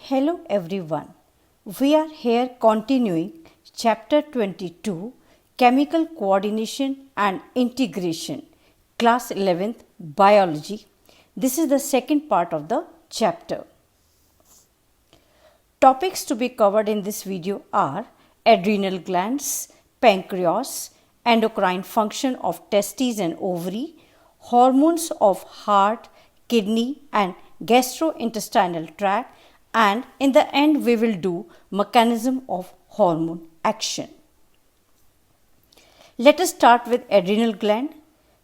Hello everyone. We are here continuing chapter 22 Chemical Coordination and Integration, class 11th Biology. This is the second part of the chapter. Topics to be covered in this video are adrenal glands, pancreas, endocrine function of testes and ovary, hormones of heart, kidney and gastrointestinal tract, and in the end we will do mechanism of hormone action. Let us start with adrenal gland.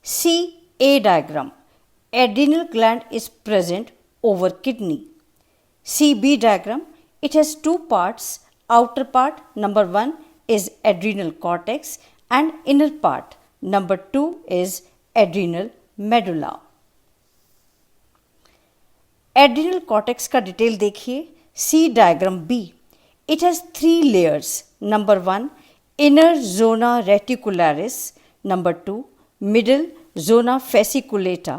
See A diagram. Adrenal gland is present over kidney. See B diagram. It has two parts. Outer part number 1 is adrenal cortex and inner part number 2 is adrenal medulla. Adrenal cortex का detail देखिए. See diagram B. It has 3 layers. Number 1 inner zona reticularis, number 2 middle zona fasciculata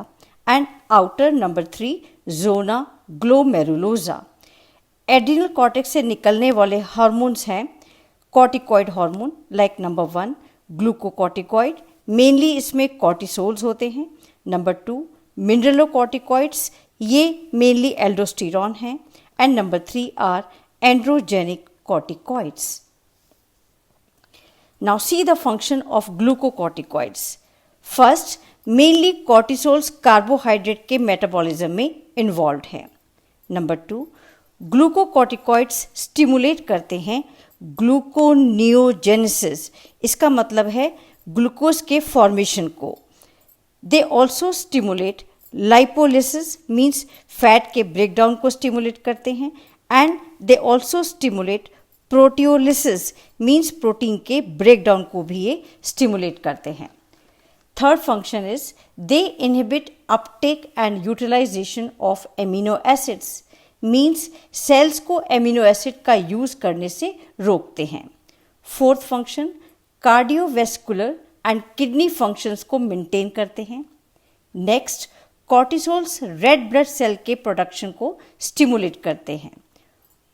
and outer number 3 zona glomerulosa. Adrenal cortex से निकलने वाले hormones हैं corticoid hormone like number 1 glucocorticoid, mainly इसमें cortisols होते हैं. Number 2 mineralocorticoids, ये mainly aldosterone हैं. And number 3 are androgenic corticoids. Now see the function of glucocorticoids. First, mainly कॉर्टिसोल्स carbohydrate के मेटाबॉलिज्म में इन्वॉल्व हैं. नंबर 2 ग्लूकोकॉर्टिकॉइड्स स्टिमुलेट करते हैं ग्लूकोनियोजेनेसिस, इसका मतलब है ग्लूकोज के फॉर्मेशन को. They also stimulate lipolysis, means fat के ब्रेकडाउन को स्टिमुलेट करते हैं. And they also stimulate proteolysis, means protein के ब्रेकडाउन को भी ये स्टिमुलेट करते हैं. Third function is they inhibit uptake and utilisation of amino acids, means cells को एमिनो एसिड का यूज करने से रोकते हैं. Fourth function cardiovascular and kidney functions को मेंटेन करते हैं. Next, cortisols red blood cell के प्रोडक्शन को स्टिमुलेट करते हैं.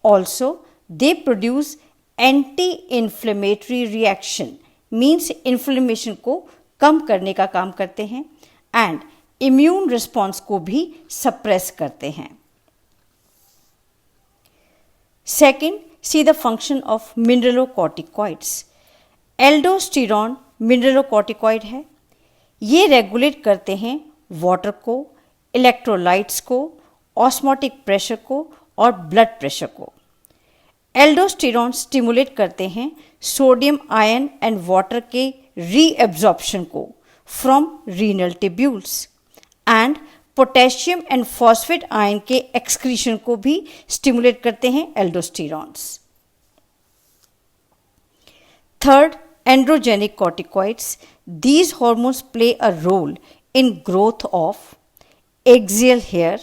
Also they produce anti inflammatory reaction, means inflammation को कम करने का काम करते हैं. एंड इम्यून रिस्पॉन्स को भी सप्रेस करते हैं. Second, C the function of mineralocorticoids. Aldosterone mineralocorticoid है. ये रेगुलेट करते हैं वाटर को, इलेक्ट्रोलाइट्स को, ऑस्मोटिक प्रेशर को और ब्लड प्रेशर को. एल्डोस्टेरॉन स्टिमुलेट करते हैं सोडियम आयन एंड वाटर के रीएब्जॉर्प्शन को from renal tubules. And potassium and phosphate ion के एक्सक्रीशन को भी स्टिमुलेट करते हैं aldosterones. Third, androgenic corticoids. These hormones play a role in growth of axial hair,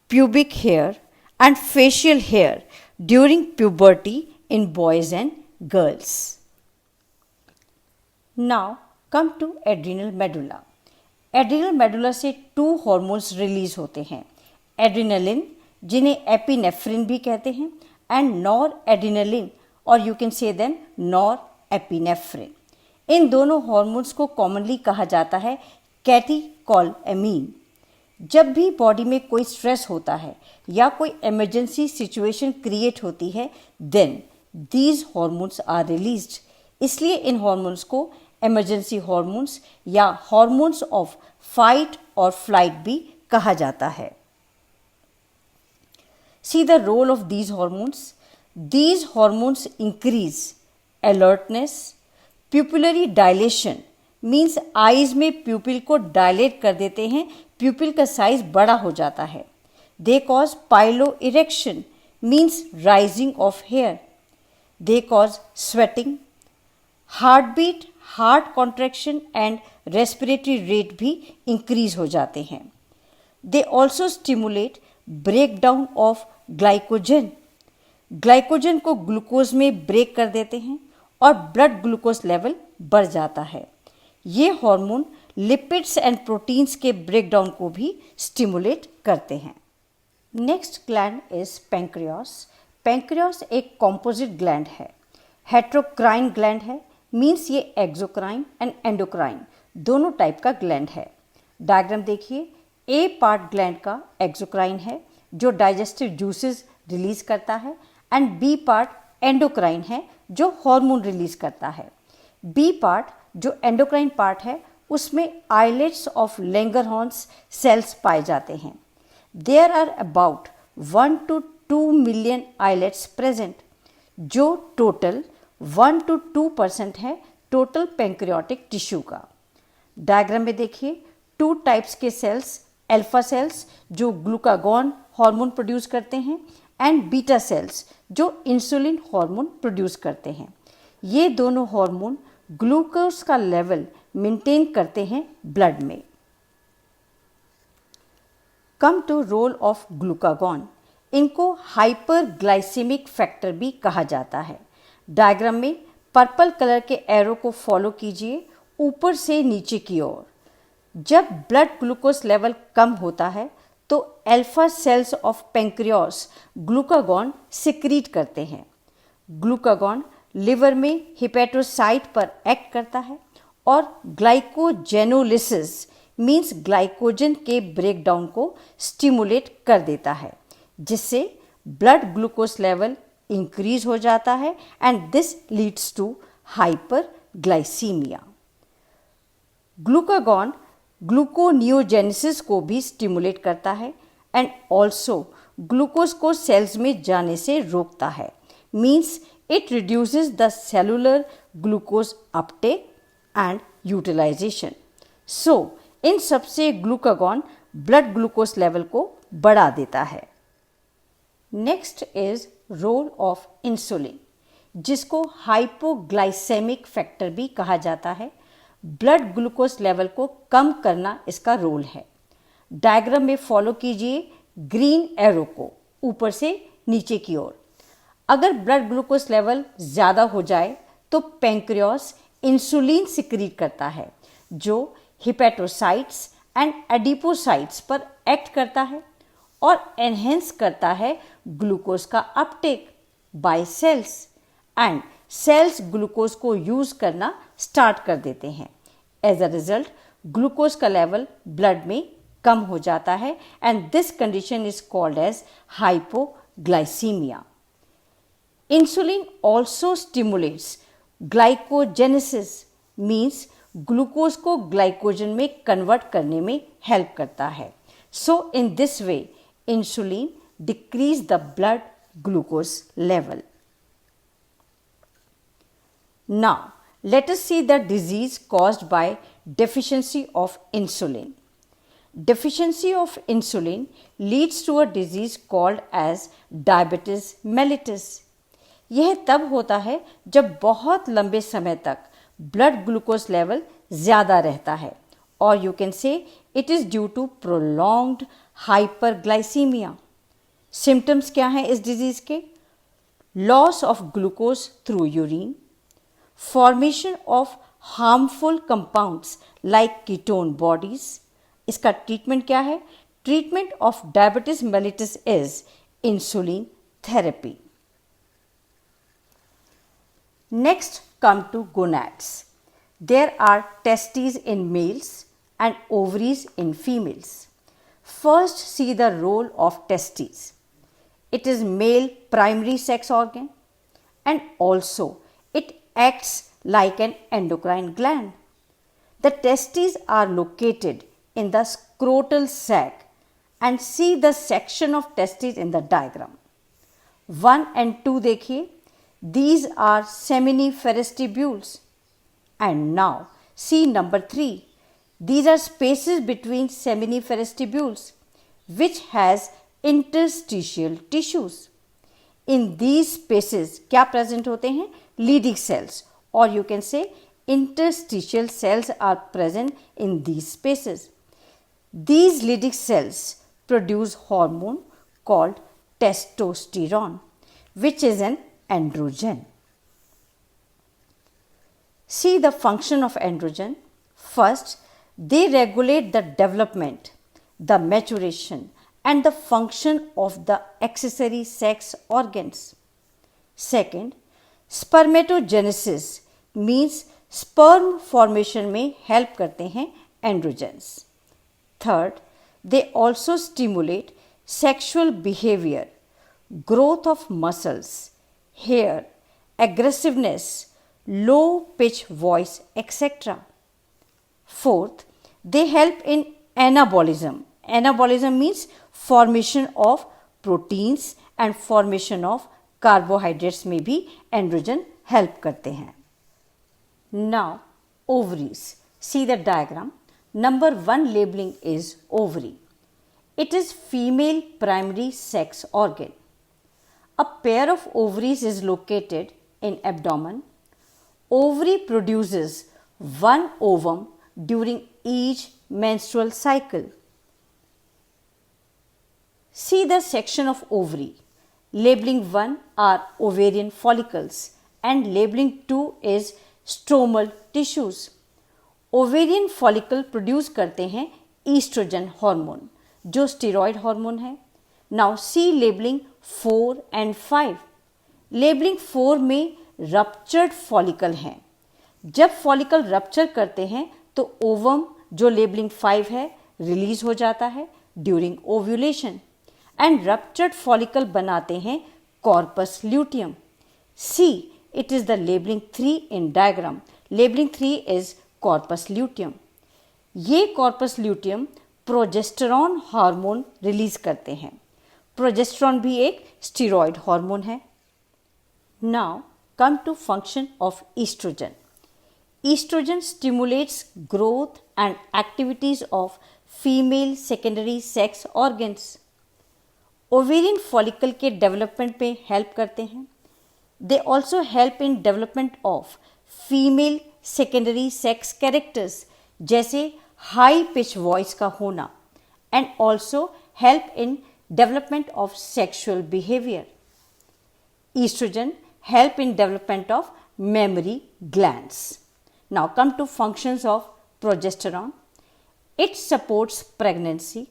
pubic hair and facial hair during puberty in boys and girls. Now come to adrenal medulla. Adrenal medulla से 2 hormones release होते हैं. Adrenaline, जिन्हें epinephrine भी कहते हैं, and noradrenaline, or you can say then norepinephrine. इन दोनों hormones को commonly कहा जाता है कैटेकोलेमिन. जब भी बॉडी में कोई स्ट्रेस होता है या कोई इमरजेंसी सिचुएशन क्रिएट होती है, then these hormones are released. इसलिए इन हार्मोन्स को इमरजेंसी हार्मोन्स या हार्मोन्स ऑफ फाइट और फ्लाइट भी कहा जाता है. See the role of these hormones. These hormones increase alertness, pupillary dilation, means eyes में प्यूपिल को डायलेट कर देते हैं, प्यूपिल का साइज बड़ा हो जाता है. They cause piloerection, means rising of hair. They cause sweating, heart beat, heart contraction and respiratory rate भी इंक्रीज हो जाते हैं. They also stimulate break down of glycogen. Glycogen को ग्लूकोज में ब्रेक कर देते हैं और ब्लड ग्लूकोज लेवल बढ़ जाता है. ये हार्मोन लिपिड्स एंड प्रोटीन्स के ब्रेकडाउन को भी स्टिमुलेट करते हैं. Next gland is pancreas. Pancreas एक कॉम्पोजिट ग्लैंड है, हेट्रोक्राइन ग्लैंड है, मीन्स ये एक्सोक्राइन एंड एंडोक्राइन दोनों टाइप का ग्लैंड है। डायग्राम देखिए, ए पार्ट ग्लैंड का एक्सोक्राइन है जो डाइजेस्टिव जूसेस रिलीज करता है, एंड बी पार्ट एंडोक्राइन है जो हार्मोन रिलीज करता है। बी पार्ट जो एंडोक्राइन पार्ट है उसमें आइलेट्स ऑफ लैंगरहॉर्न्स सेल्स पाए जाते हैं। There are about 1 to 2 million islets present, जो टोटल 1 to 2% है टोटल पैंक्रियाटिक टिश्यू का। डायग्राम में देखिए, 2 टाइप्स के सेल्स, अल्फा सेल्स जो ग्लूकागॉन हार्मोन प्रोड्यूस करते हैं, एंड बीटा सेल्स जो इंसुलिन हार्मोन प्रोड्यूस करते हैं। ये दोनों हार्मोन ग्लूकोज का लेवल मेंटेन करते हैं ब्लड में। Come to role of glucagon, इनको हाइपरग्लाइसेमिक फैक्टर भी कहा जाता है। डायग्राम में पर्पल कलर के एरो को फॉलो कीजिए ऊपर से नीचे की ओर। जब ब्लड ग्लूकोज लेवल कम होता है तो alpha cells of pancreas glucagon secrete करते हैं। ग्लूकागॉन लिवर में हिपेटोसाइट पर एक्ट करता है और ग्लाइकोजेनोलिसिस मीन्स ग्लाइकोजन के ब्रेकडाउन को स्टिमुलेट कर देता है, जिससे ब्लड ग्लूकोज लेवल इंक्रीज हो जाता है and this leads to hyperglycaemia. Glucagon gluconeogenesis को भी स्टिमुलेट करता है एंड ऑल्सो ग्लूकोज को सेल्स में जाने से रोकता है, means it reduces the cellular glucose uptake and utilisation. So इन सबसे ग्लूकागॉन ब्लड ग्लूकोज लेवल को बढ़ा देता है। Next is role of insulin, जिसको हाइपोग्लाइसेमिक फैक्टर भी कहा जाता है। ब्लड ग्लूकोज लेवल को कम करना इसका रोल है। डायग्राम में फॉलो कीजिए ग्रीन एरो को ऊपर से नीचे की ओर। अगर ब्लड ग्लूकोज लेवल ज़्यादा हो जाए तो पैंक्रियास इंसुलिन सिक्रीट करता है जो हिपेटोसाइट्स एंड एडिपोसाइट्स पर एक्ट करता है और एनहेंस करता है ग्लूकोज का uptake by cells, and cells glucose को यूज करना स्टार्ट कर देते हैं। एज अ रिजल्ट ग्लूकोज का लेवल ब्लड में कम हो जाता है and this condition is called as hypoglycaemia. Insulin also stimulates glycogenesis, means glucose को ग्लाइकोजन में कन्वर्ट करने में हेल्प करता है। So in this way insulin decrease the blood glucose level. Now, let us see the disease caused by deficiency of insulin. Deficiency of insulin leads to a disease called as diabetes mellitus. यह तब होता है जब बहुत लंबे समय तक blood glucose level ज़्यादा रहता है, और you can say it is due to prolonged hyperglycaemia. Symptoms क्या हैं इस डिजीज़ के? Loss of glucose through urine, formation of harmful compounds like ketone bodies. इसका ट्रीटमेंट क्या है? Treatment of diabetes mellitus is insulin therapy. Next come to gonads. There are testis in males and ovaries in females. First see the role of testis. It is male primary sex organ and also it acts like an endocrine gland. The testes are located in the scrotal sac and see the section of testes in the diagram. 1 and 2 देखिए, these are seminiferous tubules. And now see number 3. These are spaces between seminiferous tubules which has interstitial tissues. In these spaces क्या present होते हैं? Leydig cells, or you can say interstitial cells are present in these spaces. These Leydig cells produce hormone called testosterone, which is an androgen. See the function of androgen. First, they regulate the development, the maturation and the function of the accessory sex organs. Second, spermatogenesis means sperm formation में help करते हैं androgens. Third, they also stimulate sexual behavior, growth of muscles, hair, aggressiveness, low pitch voice, etc. Fourth, they help in anabolism. Anabolism means formation of proteins and formation of carbohydrates में भी androgen help करते हैं. Now, ovaries. See the diagram. Number 1 labeling is ovary. It is female primary sex organ. A pair of ovaries is located in abdomen. Ovary produces one ovum during each menstrual cycle. See the section of ovary. Labeling 1 are ovarian follicles and labeling 2 is stromal tissues. Ovarian follicle produce करते हैं oestrogen hormone जो steroid hormone है. Now see labelling 4 and 5. Labelling 4 में ruptured follicle हैं. जब follicle rupture करते हैं तो ओवम जो लेबलिंग 5 है रिलीज हो जाता है during ovulation and ruptured follicle बनाते हैं corpus luteum. See it is the labelling 3 in diagram. Labelling 3 is corpus luteum. ये corpus luteum progesterone hormone release करते हैं. प्रोजेस्टेरॉन भी एक स्टेरॉयड हार्मोन है. Now come to function of oestrogen. Oestrogen stimulates growth and activities of female secondary sex organs. Ovarian follicle के development में help करते हैं. They also help in development of female secondary sex characters जैसे high pitch voice का होना and also help in development of sexual behaviour. Oestrogen help in development of memory glands. Now come to functions of progesterone. It supports pregnancy.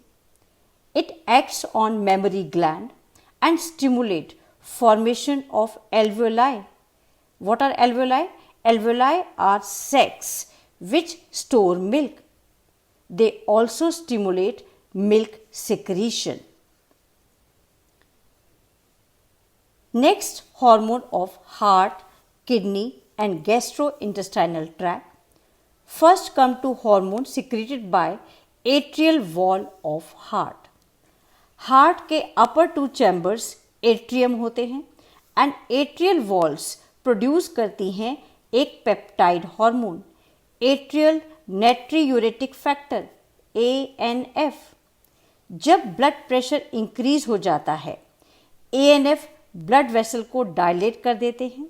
It acts on mammary gland and stimulate formation of alveoli. What are alveoli? Alveoli are sacs which store milk. They also stimulate milk secretion. Next, hormone of heart, kidney and gastrointestinal tract. First come to hormone secreted by atrial wall of heart. Heart के upper two chambers atrium होते हैं and atrial walls produce करती हैं एक peptide hormone atrial natriuretic factor ANF. जब blood pressure increase हो जाता है ANF ब्लड वेसल को डायलेट कर देते हैं.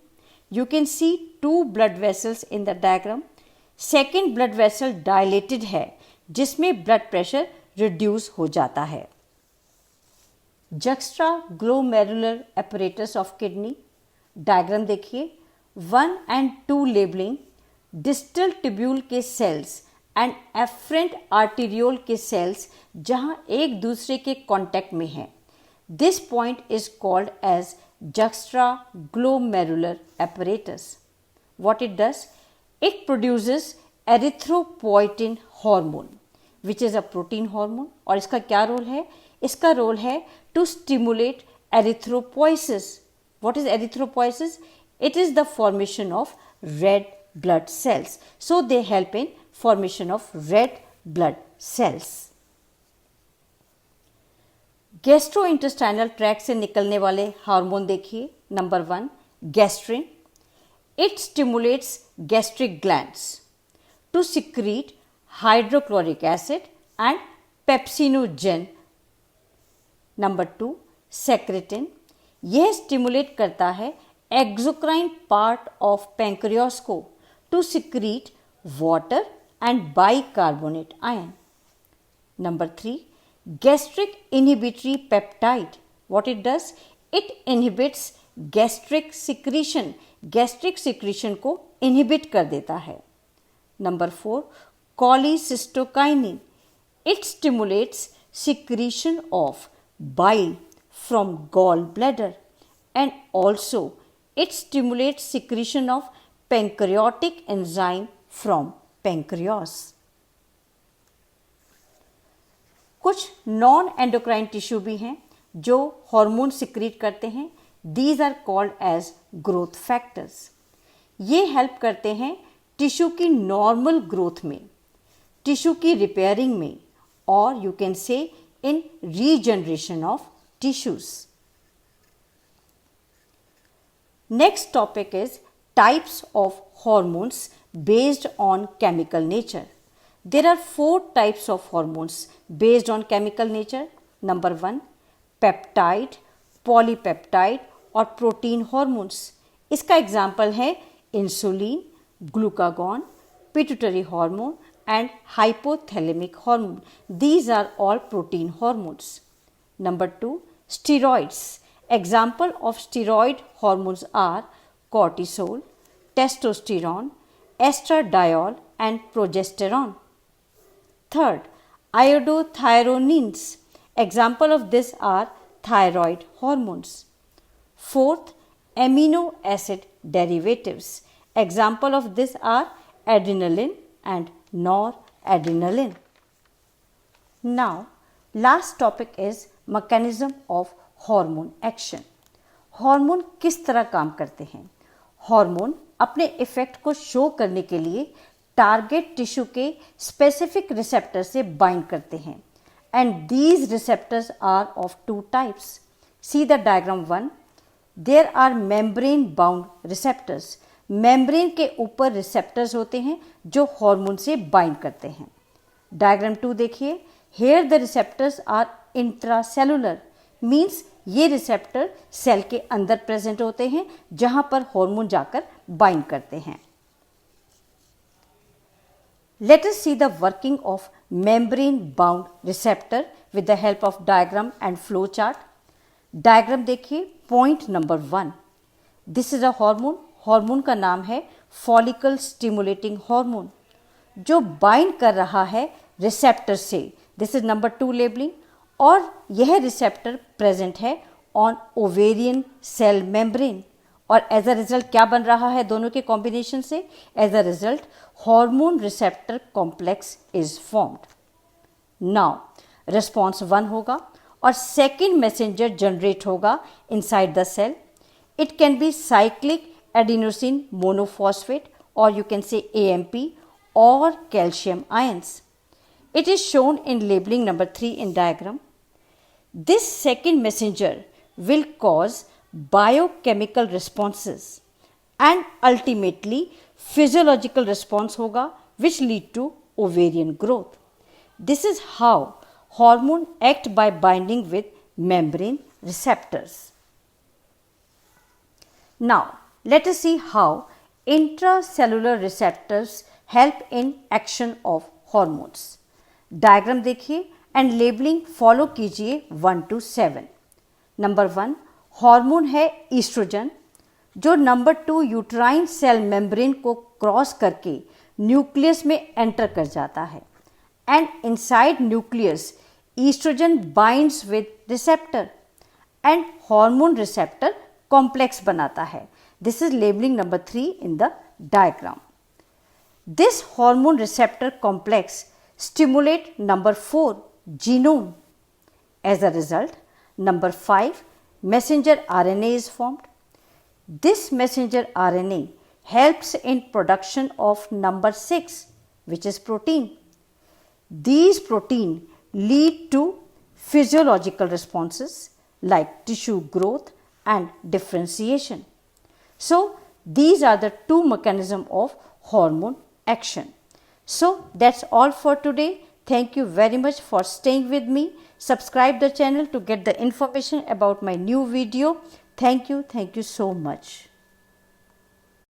You can see 2 blood vessels in the diagram. Second blood vessel dilated है जिसमें ब्लड प्रेशर रिड्यूस हो जाता है. Juxta glomerular apparatus of kidney. Diagram देखिए. 1 and 2 लेबलिंग डिस्टल ट्यूब्यूल के सेल्स एंड एफरेंट आर्टीरियोल के सेल्स जहां एक दूसरे के कांटेक्ट में हैं. This point is called as juxtaglomerular apparatus. What it does? It produces erythropoietin hormone which is a protein hormone. और इसका क्या रोल है? इसका रोल है to stimulate erythropoiesis. What is erythropoiesis? It is the formation of red blood cells. So they help in formation of red blood cells. Gastrointestinal tract से निकलने वाले hormone देखिए. Number 1 gastrin. It stimulates gastric glands to secrete hydrochloric acid and pepsinogen. Number 2 secretin. यह stimulate करता है exocrine part of pancreas को to secrete water and bicarbonate ion. Number 3 gastric inhibitory peptide. What it does? It inhibits gastric secretion. Gastric secretion को inhibit कर देता है. Number 4 cholecystokinin. It stimulates secretion of bile from gallbladder, and also it stimulates secretion of pancreatic enzyme from pancreas. कुछ non endocrine tissue भी हैं जो hormone secrete करते हैं. These are called as growth factors. ये हेल्प करते हैं tissue की नॉर्मल ग्रोथ में, टिश्यू की रिपेयरिंग में, और you can say in regeneration of tissues. Next topic is types of hormones based on chemical nature. There are 4 types of hormones based on chemical nature. Number 1, peptide, polypeptide और protein hormones. इसका example है insulin, glucagon, pituitary hormone and hypothalamic hormone. These are all protein hormones. Number 2, steroids. Example of steroid hormones are cortisol, testosterone, estradiol and progesterone. Third, iodothyronins. Example of this are thyroid hormones. Fourth, amino acid derivatives. Example of this are adrenaline and noradrenaline. Now, last topic is mechanism of hormone action. Hormone किस तरह काम करते हैं? Hormone अपने effect को show करने के लिए टारगेट टिश्यू के स्पेसिफिक रिसेप्टर से बाइंड करते हैं, and these receptors are of 2 types. See the diagram 1. There are membrane bound receptors. Membrane के ऊपर रिसेप्टर्स होते हैं जो हार्मोन से बाइंड करते हैं. डायग्राम 2 देखिए. Here the receptors are intracellular, means ये रिसेप्टर सेल के अंदर प्रेजेंट होते हैं जहां पर हार्मोन जाकर बाइंड करते हैं. Let us see the working of membrane bound receptor with the help of diagram and flow chart. Diagram देखिए. Point number 1. This is a hormone. Hormone का नाम है फॉलिकल स्टिमुलेटिंग हार्मोन, जो बाइंड कर रहा है रिसेप्टर से. This is number 2 labelling. और यह रिसेप्टर प्रेजेंट है ऑन ओवेरियन सेल मेम्ब्रेन, और एज अ रिजल्ट क्या बन रहा है दोनों के कॉम्बिनेशन से? As a result hormone receptor complex is formed. Now response 1 होगा और सेकेंड मैसेंजर जनरेट होगा inside the cell. It can be cyclic adenosine monophosphate, और यू कैन से AMP और calcium ions. It is shown in labeling number 3 in diagram. This second messenger will cause biochemical responses and ultimately physiological response होगा which lead to ovarian growth. This is how hormone act by binding with membrane receptors. Now let us see how intracellular receptors help in action of hormones. Diagram देखिए and labelling follow कीजिए 1 to 7. Number 1, hormone है oestrogen, जो number 2 uterine cell membrane को cross करके nucleus में enter कर जाता है, and inside nucleus oestrogen binds with receptor and hormone receptor complex बनाता है. This is labelling number 3 in the diagram. This hormone receptor complex stimulate number 4 genome. As a result, number 5 messenger RNA is formed. This messenger RNA helps in production of number 6, which is protein. These protein lead to physiological responses like tissue growth and differentiation. So these are the 2 mechanisms of hormone action. So that's all for today. Thank you very much for staying with me. Subscribe the channel to get the information about my new video. Thank you so much.